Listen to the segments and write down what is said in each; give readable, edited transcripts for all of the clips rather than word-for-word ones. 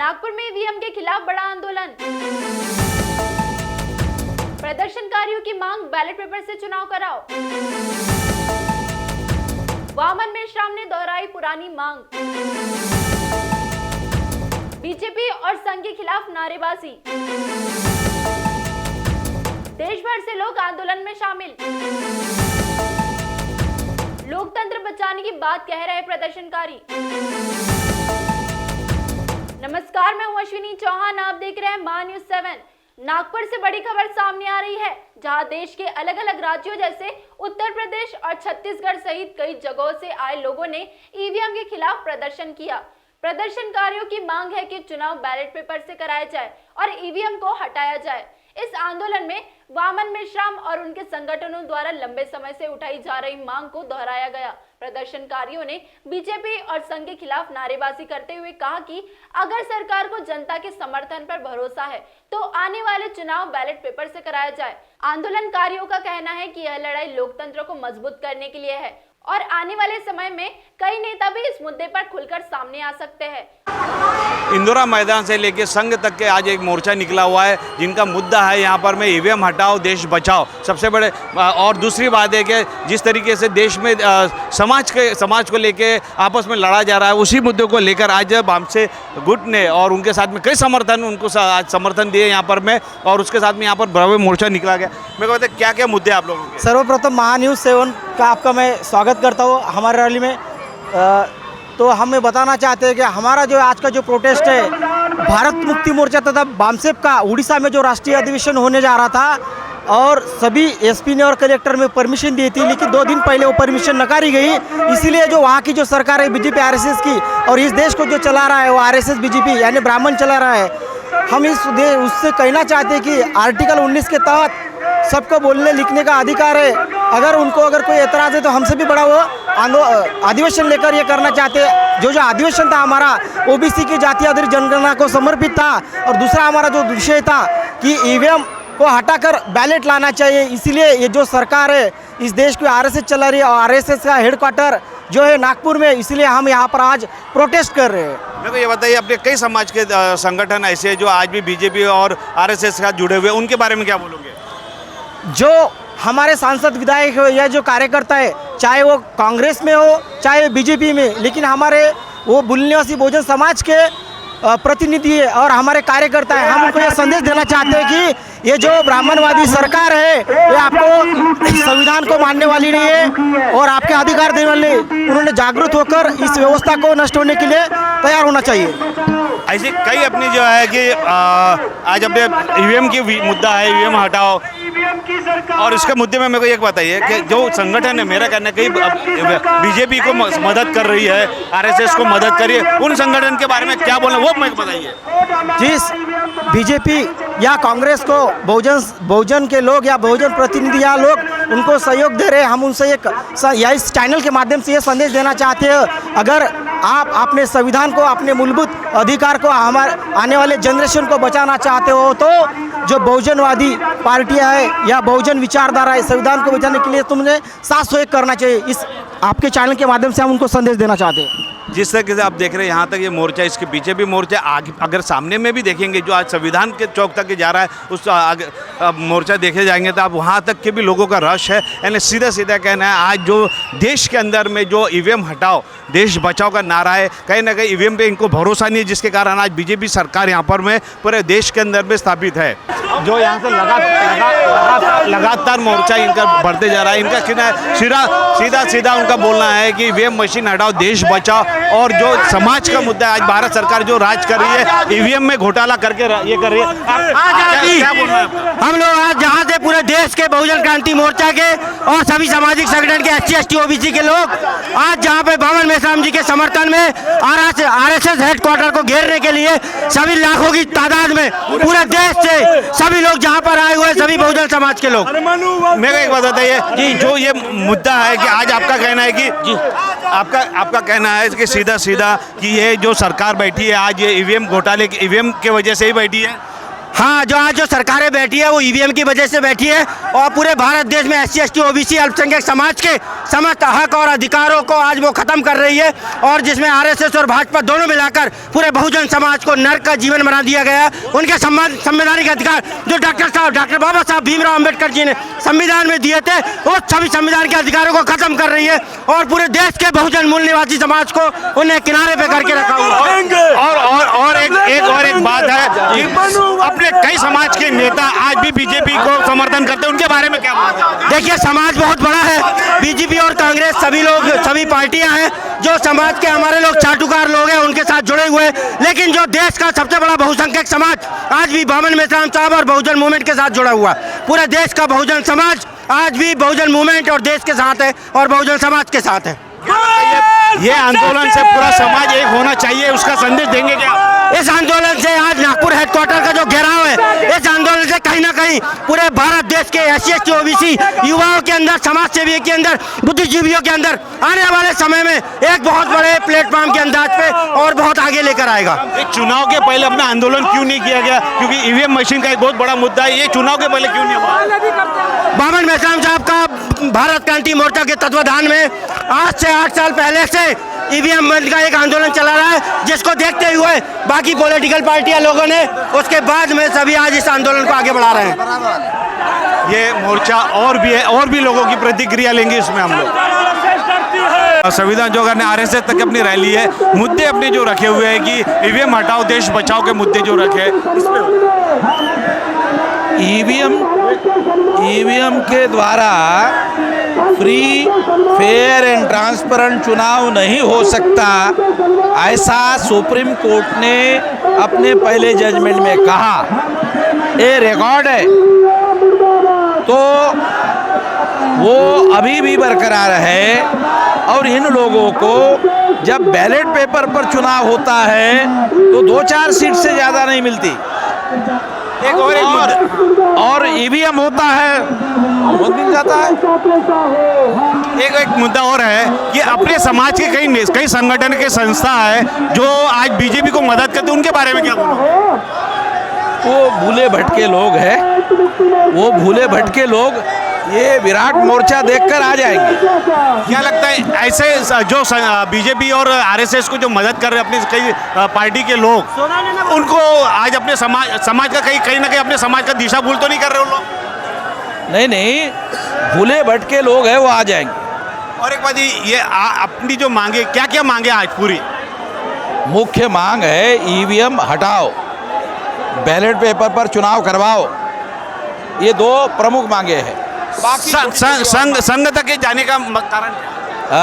नागपुर में ईवीएम के खिलाफ बड़ा आंदोलन। प्रदर्शनकारियों की मांग, बैलेट पेपर से चुनाव कराओ। वामन मेश्राम ने दोहराई पुरानी मांग। बीजेपी और संघ के खिलाफ नारेबाजी। देश भर से लोग आंदोलन में शामिल। लोकतंत्र बचाने की बात कह रहे प्रदर्शनकारी। नमस्कार, मैं हूं अश्विनी चौहान, आप देख रहे हैं मा न्यूज़ 7। नागपुर से बड़ी खबर सामने आ रही है, जहां देश के अलग अलग राज्यों जैसे उत्तर प्रदेश और छत्तीसगढ़ सहित कई जगहों से आए लोगों ने ईवीएम के खिलाफ प्रदर्शन किया। प्रदर्शनकारियों की मांग है कि चुनाव बैलेट पेपर से कराया जाए और ईवीएम को हटाया जाए। इस आंदोलन में वामन मेश्राम और उनके संगठनों द्वारा लंबे समय से उठाई जा रही मांग को दोहराया गया। प्रदर्शनकारियों ने बीजेपी और संघ के खिलाफ नारेबाजी करते हुए कहा कि अगर सरकार को जनता के समर्थन पर भरोसा है तो आने वाले चुनाव बैलेट पेपर से कराया जाए। आंदोलनकारियों का कहना है कि यह लड़ाई लोकतंत्र को मजबूत करने के लिए है और आने वाले समय में कई नेता भी इस मुद्दे पर खुलकर सामने आ सकते हैं। इंदिरा मैदान से लेकर संघ तक के आज एक मोर्चा निकला हुआ है, जिनका मुद्दा है यहाँ पर में ईवीएम हटाओ देश बचाओ। सबसे बड़े और दूसरी बात है कि जिस तरीके से देश में समाज को लेके आपस में लड़ा जा रहा है, उसी मुद्दे को लेकर आज भामसे गुट ने और उनके साथ में कई समर्थन उनको आज समर्थन दिए यहाँ पर में, और उसके साथ में यहाँ पर भव्य मोर्चा निकला गया। मेरे को बताइए क्या क्या मुद्दे आप लोगों के? सर्वप्रथम मा न्यूज़ 7 का आपका मैं स्वागत करता हूँ हमारे रैली में। तो हम बताना चाहते हैं कि हमारा जो आज का जो प्रोटेस्ट है, भारत मुक्ति मोर्चा तथा बामसेप का उड़ीसा में जो राष्ट्रीय अधिवेशन होने जा रहा था और सभी एसपी ने और कलेक्टर में परमिशन दी थी, लेकिन 2 दिन पहले वो परमिशन नकारी गई। इसीलिए जो वहाँ की जो सरकार है बीजेपी आरएसएस की, और इस देश को जो चला रहा है वो आरएसएस बीजेपी यानी ब्राह्मण चला रहा है। हम उससे कहना चाहते हैं कि आर्टिकल 19 के तहत सबको बोलने लिखने का अधिकार है। अगर कोई एतराज़ है तो हमसे भी बड़ा वो अधिवेशन लेकर ये करना चाहते हैं। जो अधिवेशन था हमारा ओबीसी की जातीय आधारित जनगणना को समर्पित था, और दूसरा हमारा जो विषय था कि ईवीएम को हटाकर बैलेट लाना चाहिए। इसीलिए ये जो सरकार है इस देश को आरएसएस चला रही है और आरएसएस का हेडक्वार्टर जो है नागपुर में, इसलिए हम यहाँ पर आज प्रोटेस्ट कर रहे हैं। मेरे को ये बताइए, अपने कई समाज के संगठन ऐसे जो आज भी बीजेपी और आरएसएस के साथ जुड़े हुए, उनके बारे में क्या बोलोगे? जो हमारे सांसद विधायक हो या जो कार्यकर्ता है, चाहे वो कांग्रेस में हो चाहे बीजेपी में, लेकिन हमारे वो बुलनिवासी बहुजन समाज के प्रतिनिधि है और हमारे कार्यकर्ता है। हम उनको ये संदेश देना चाहते हैं कि ये जो ब्राह्मणवादी सरकार है ये आपको संविधान को मानने वाली नहीं है और आपके अधिकार देने वाली। उन्होंने जागरूक होकर इस व्यवस्था को नष्ट होने के लिए तैयार होना चाहिए। ऐसे कई अपनी जो है कि आज अपने ईवीएम की मुद्दा है, ईवीएम हटाओ, और इसके मुद्दे में मेरे को एक बताइए कि जो संगठन है, मेरा कहना है कई बीजेपी को मदद कर रही है, आरएसएस को मदद कर रही है, उन संगठन के बारे में क्या बोलना वो मेरे को बताइए। जिस बीजेपी या कांग्रेस को बहुजन के लोग या बहुजन प्रतिनिधि या लोग उनको सहयोग दे रहे हैं, हम उनसे या इस चैनल के माध्यम से ये संदेश देना चाहते हैं, अगर आप अपने संविधान को, अपने मूलभूत अधिकार को, हमारे आने वाले जनरेशन को बचाना चाहते हो तो जो बहुजनवादी पार्टियां है या बहुजन विचारधारा है, संविधान को बचाने के लिए तुमने साथ सहयोग करना चाहिए। इस आपके चैनल के माध्यम से हम उनको संदेश देना चाहते हैं। जिस तरीके से आप देख रहे हैं यहाँ तक ये मोर्चा, इसके पीछे भी मोर्चा, आगे अगर सामने में भी देखेंगे जो आज संविधान के चौक तक जा रहा है, उस आगे मोर्चा देखे जाएंगे तो आप वहाँ तक के भी लोगों का रश है। यानी सीधा सीधा कहना है, आज जो देश के अंदर में जो ईवीएम हटाओ देश बचाओ का नारा है, कहीं ना कहीं ईवीएम पे इनको भरोसा नहीं है, जिसके कारण आज बीजेपी सरकार यहाँ पर में पूरे देश के अंदर में स्थापित है। जो यहाँ से लगातार मोर्चा इनका बढ़ते जा रहा है। इनका सीधा उनका बोलना है कि ईवीएम मशीन हटाओ देश बचाओ, और जो समाज का मुद्दा है, आज भारत सरकार जो राज कर रही है ईवीएम में घोटाला करके ये कर रही है। क्या बोलना है आपका? हम लोग आज जहाँ से पूरे देश के बहुजन क्रांति मोर्चा के और सभी सामाजिक संगठन के SC ST OBC के लोग आज जहाँ पे वामन मेश्राम जी के समर्थन में आरएसएस हेडक्वार्टर को घेरने के लिए सभी लाखों की तादाद में पूरे देश से सभी लोग जहाँ पर आए हुए, सभी बहुजन समाज के लोग। मेरे को एक बात बताइए कि जो ये मुद्दा है कि आज आपका कहना है कि आपका कहना है कि सीधा कि ये जो सरकार बैठी है आज ये ईवीएम घोटाले ईवीएम की वजह से ही बैठी है। हाँ, जो आज जो सरकारें बैठी है वो ईवीएम की वजह से बैठी है और पूरे भारत देश में SC ST OBC अल्पसंख्यक समाज के समस्त हक और अधिकारों को आज वो खत्म कर रही है और जिसमें RSS और भाजपा दोनों मिलाकर पूरे बहुजन समाज को नर्क का जीवन बना दिया गया है। उनके संवैधानिक अधिकार जो डॉक्टर बाबा साहब भीमराव अम्बेडकर जी ने संविधान में दिए थे, वो सभी संविधान के अधिकारों को खत्म कर रही है और पूरे देश के बहुजन मूल निवासी समाज को उन्हें किनारे पे करके रखा हुआ है। और एक बात है कि अपने कई समाज के नेता आज भी बीजेपी को समर्थन करते हैं, उनके बारे में क्या बोलते हैं? देखिए, समाज बहुत बड़ा है, बीजेपी और कांग्रेस सभी पार्टियां हैं जो समाज के हमारे लोग चाटुकार लोग हैं उनके साथ जुड़े हुए हैं, लेकिन जो देश का सबसे बड़ा बहुसंख्यक समाज आज भी बामन मेश्राम साहब और बहुजन मूवमेंट के साथ जुड़ा हुआ है। पूरे देश का बहुजन समाज आज भी बहुजन मूवमेंट और देश के साथ है और बहुजन समाज के साथ है। ये आंदोलन से पूरा समाज एक होना चाहिए, उसका संदेश देंगे क्या? इस आंदोलन से आज नागपुर हेडक्वार्टर का जो घेराव है, इस आंदोलन से कहीं ना कहीं पूरे भारत देश के SC ST OBC युवाओं के अंदर, समाज सेवी के अंदर, बुद्धिजीवियों के अंदर आने वाले समय में एक बहुत बड़े प्लेटफॉर्म के अंदाज पे और बहुत आगे लेकर आएगा। चुनाव के पहले अपना आंदोलन क्यों नहीं किया गया? क्योंकि ईवीएम मशीन का एक बहुत बड़ा मुद्दा है, ये चुनाव के पहले क्यों नहीं हुआ? बामन मेश्राम साहब का भारत क्रांति मोर्चा के तत्वाधान में आज से 8 साल पहले से ईवीएम बंद का एक आंदोलन चला रहा है, जिसको देखते हुए बाकी पॉलिटिकल पार्टियां लोगों ने उसके बाद में सभी आज इस आंदोलन को आगे बढ़ा रहे हैं। ये मोर्चा और भी है, और भी लोगों की प्रतिक्रिया लेंगे इसमें हम लोग। संविधान जो करने RSS तक अपनी रैली है, मुद्दे अपने जो रखे हुए हैं कि ईवीएम हटाओ देश बचाओ के मुद्दे जो रखे, ईवीएम के द्वारा फ्री फेयर एंड ट्रांसपेरेंट चुनाव नहीं हो सकता, ऐसा सुप्रीम कोर्ट ने अपने पहले जजमेंट में कहा। ये रिकॉर्ड है, तो वो अभी भी बरकरार है और इन लोगों को जब बैलेट पेपर पर चुनाव होता है तो 2-4 सीट से ज़्यादा नहीं मिलती। और ईवीएम होता है बहुत मिल जाता है। एक मुद्दा और है कि अपने समाज के कई संगठन के संस्था है जो आज बीजेपी को मदद करते, उनके बारे में क्या बोलूं? वो भूले भटके लोग हैं, वो भूले भटके लोग ये विराट मोर्चा देखकर आ जाएंगे। क्या लगता है ऐसे जो बीजेपी और RSS को जो मदद कर रहे हैं अपनी कई पार्टी के लोग, उनको आज अपने समाज का कहीं ना कहीं अपने समाज का दिशा भूल तो नहीं कर रहे उन लोग? नहीं, भूले भटके लोग हैं, वो आ जाएंगे। और एक बात ये अपनी जो मांगे, क्या क्या मांगे आज पूरी? मुख्य मांग है ईवीएम हटाओ, बैलेट पेपर पर चुनाव करवाओ, ये 2 प्रमुख मांगे हैं। संघ तक जाने का कारण क्या?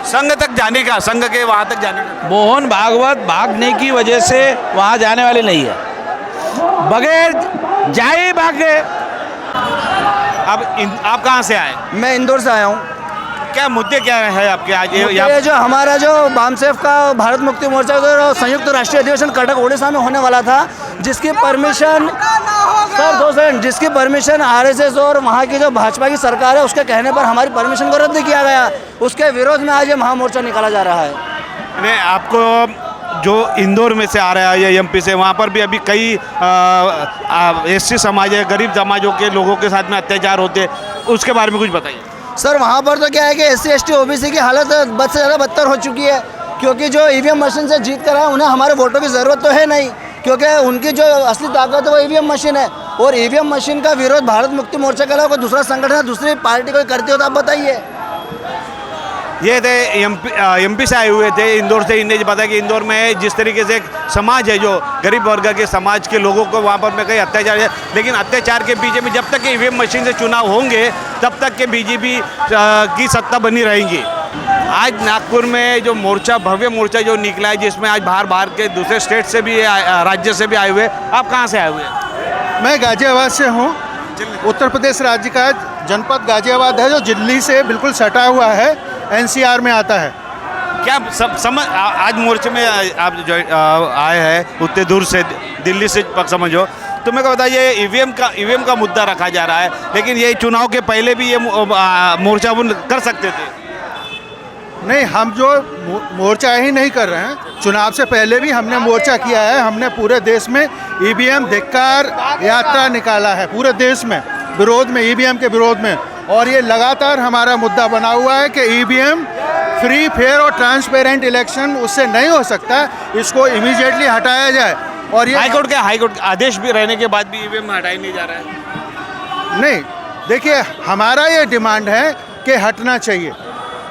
संघ तक जाने का, संघ के वहां तक जाने का मोहन भागवत भागने की वजह से वहां जाने वाले नहीं है, बगैर जाए भागे। आप कहां से आए? मैं इंदौर से आया हूँ। क्या मुद्दे क्या है आपके आज? ये जो हमारा जो बामसेफ का भारत मुक्ति मोर्चा का संयुक्त राष्ट्रीय अधिवेशन कटक उड़ीसा में होने वाला था, जिसकी परमिशन जिसकी परमिशन RSS और वहाँ की जो भाजपा की सरकार है उसके कहने पर हमारी परमिशन को रद्द किया गया, उसके विरोध में आज ये महामोर्चा निकाला जा रहा है। आपको जो इंदौर में से आ रहा है या MP से, वहाँ पर भी अभी कई SC समाज है, गरीब समाजों के लोगों के साथ में अत्याचार होते हैं, उसके बारे में कुछ बताइए। सर, वहाँ पर तो क्या है कि SC ST OBC की हालत बद से ज़्यादा बदतर हो चुकी है, क्योंकि जो ईवीएम मशीन से जीत कर आए उन्हें हमारे वोटों की ज़रूरत तो है नहीं, क्योंकि उनकी जो असली ताकत है वो ईवीएम मशीन है। और ईवीएम मशीन का विरोध भारत मुक्ति मोर्चा के अलावा कोई दूसरा संगठन दूसरी पार्टी कोई करती हो तो आप बताइए। ये थे MP से आए हुए थे इंदौर से। इन्हें बताया कि इंदौर में जिस तरीके से एक समाज है जो गरीब वर्ग के समाज के लोगों को वहाँ पर में कई अत्याचार है, लेकिन अत्याचार के पीछे में जब तक ईवीएम मशीन से चुनाव होंगे तब तक के बीजेपी की सत्ता बनी रहेगी। आज नागपुर में जो मोर्चा, भव्य मोर्चा जो निकला है, जिसमें आज बाहर के दूसरे स्टेट से भी राज्य से भी आए हुए। आप कहाँ से आए हुए हैं? मैं गाजियाबाद से हूँ। उत्तर प्रदेश राज्य का जनपद गाजियाबाद है जो दिल्ली से बिल्कुल सटा हुआ है, NCR में आता है। क्या आज मोर्चे में आप जो आए हैं उतने दूर से, दिल्ली से समझो, तो मेरे को बताइए ईवीएम का मुद्दा रखा जा रहा है, लेकिन ये चुनाव के पहले भी ये मोर्चा कर सकते थे। नहीं, हम जो मोर्चा ही नहीं कर रहे हैं, चुनाव से पहले भी हमने मोर्चा किया है। हमने पूरे देश में ईवीएम धिक्कार यात्रा निकाला है, पूरे देश में विरोध में, ईवीएम के विरोध में। और ये लगातार हमारा मुद्दा बना हुआ है कि ईवीएम फ्री, फेयर और ट्रांसपेरेंट इलेक्शन उससे नहीं हो सकता, इसको इमीडिएटली हटाया जाए। और ये हाईकोर्ट के आदेश भी रहने के बाद भी ईवीएम हटाया नहीं जा रहा है। नहीं, देखिए, हमारा ये डिमांड है कि हटना चाहिए।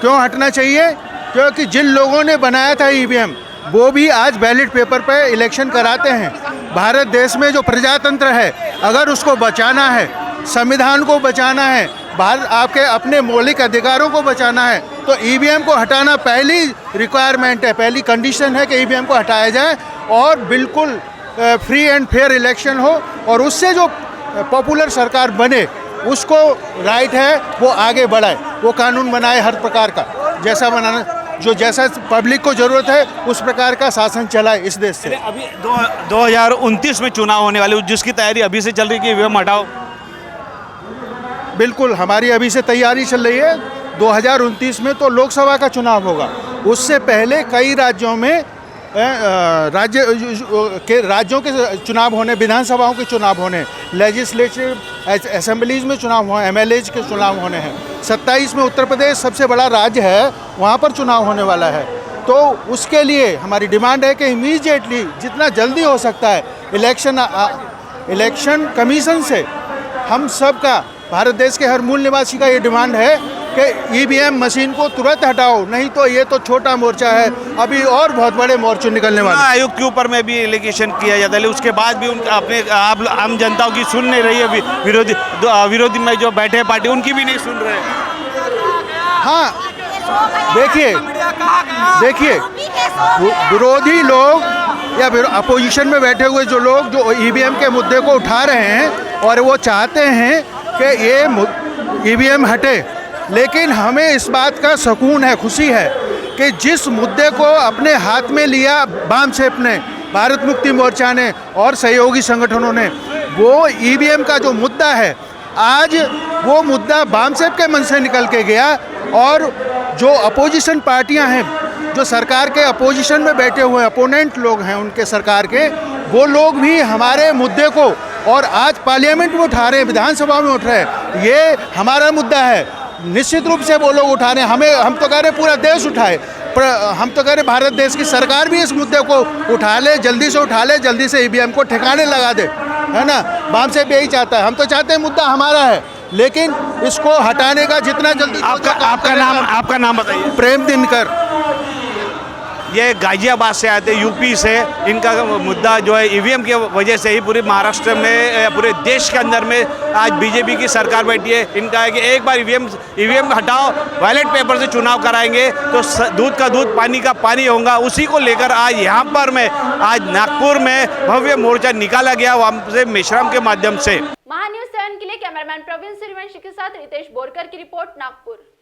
क्यों हटना चाहिए? क्योंकि जिन लोगों ने बनाया था ईवीएम, वो भी आज बैलेट पेपर पे इलेक्शन कराते हैं। भारत देश में जो प्रजातंत्र है, अगर उसको बचाना है, संविधान को बचाना है, भारत आपके अपने मौलिक अधिकारों को बचाना है, तो ईवीएम को हटाना पहली रिक्वायरमेंट है, पहली कंडीशन है कि ईवीएम को हटाया जाए और बिल्कुल फ्री एंड फेयर इलेक्शन हो। और उससे जो पॉपुलर सरकार बने, उसको राइट है वो आगे बढ़ाए, वो कानून बनाए हर प्रकार का, जैसा बनाना, जो जैसा पब्लिक को ज़रूरत है उस प्रकार का शासन चलाए इस देश से। अभी 2029 में चुनाव होने वाले, जिसकी तैयारी अभी से चल रही है कि ईवीएम हटाओ। बिल्कुल, हमारी अभी से तैयारी चल रही है। 2029 में तो लोकसभा का चुनाव होगा, उससे पहले कई राज्यों में राज्यों के चुनाव होने, विधानसभाओं के चुनाव होने, लेजिस्लेटिव असेंबलीज में चुनाव होने, एमएलएज के चुनाव होने हैं। 27 में उत्तर प्रदेश सबसे बड़ा राज्य है, वहाँ पर चुनाव होने वाला है। तो उसके लिए हमारी डिमांड है कि इमीडिएटली, जितना जल्दी हो सकता है, इलेक्शन कमीशन से हम सब का, भारत देश के हर मूल निवासी का ये डिमांड है कि ईवीएम मशीन को तुरंत हटाओ, नहीं तो ये तो छोटा मोर्चा है, अभी और बहुत बड़े मोर्चे निकलने वाले हैं। आयोग के ऊपर में भी एलिगेशन किया जाता है, उसके बाद भी उनका अपने आप आम जनताओं की सुन नहीं रही है। विरोधी में जो बैठे पार्टी, उनकी भी नहीं सुन रहे। हाँ, देखिए, विरोधी लोग या अपोजिशन में बैठे हुए जो लोग जो ईवीएम के मुद्दे को उठा रहे हैं और वो चाहते हैं कि ये ईवीएम हटे, लेकिन हमें इस बात का सुकून है, खुशी है कि जिस मुद्दे को अपने हाथ में लिया बामसेप ने, भारत मुक्ति मोर्चा ने और सहयोगी संगठनों ने, वो ईवीएम का जो मुद्दा है, आज वो मुद्दा बामसेप के मन से निकल के गया। और जो अपोजिशन पार्टियां हैं, जो सरकार के अपोजिशन में बैठे हुए अपोनेंट लोग हैं उनके सरकार के, वो लोग भी हमारे मुद्दे को और आज पार्लियामेंट में उठा रहे हैं, विधानसभा में उठ रहे हैं। ये हमारा मुद्दा है, निश्चित रूप से वो लोग उठा रहे हैं। हम तो कह रहे पूरा देश उठाए, हम तो कह रहे भारत देश की सरकार भी इस मुद्दे को उठा ले, जल्दी से उठा ले, जल्दी से ईवीएम को ठिकाने लगा दे, है ना। बामसेप यही चाहता है, हम तो चाहते हैं मुद्दा हमारा है, लेकिन इसको हटाने का जितना जल्दी। आपका नाम बताइए। प्रेम दिनकर। ये गाजियाबाद से आते, यूपी से। इनका मुद्दा जो है ईवीएम की वजह से ही पूरे महाराष्ट्र में, पूरे देश के अंदर में आज बीजेपी की सरकार बैठी है। इनका है कि एक बार ईवीएम हटाओ, बैलेट पेपर से चुनाव कराएंगे तो दूध का दूध, पानी का पानी होगा। उसी को लेकर आज यहाँ पर में, आज नागपुर में भव्य मोर्चा निकाला गया, वहाँ से मेश्राम के माध्यम से। महान्यूज़ 7 के लिए कैमरामैन प्रवीण सूर्यवंशी के साथ रितेश बोरकर की रिपोर्ट, नागपुर।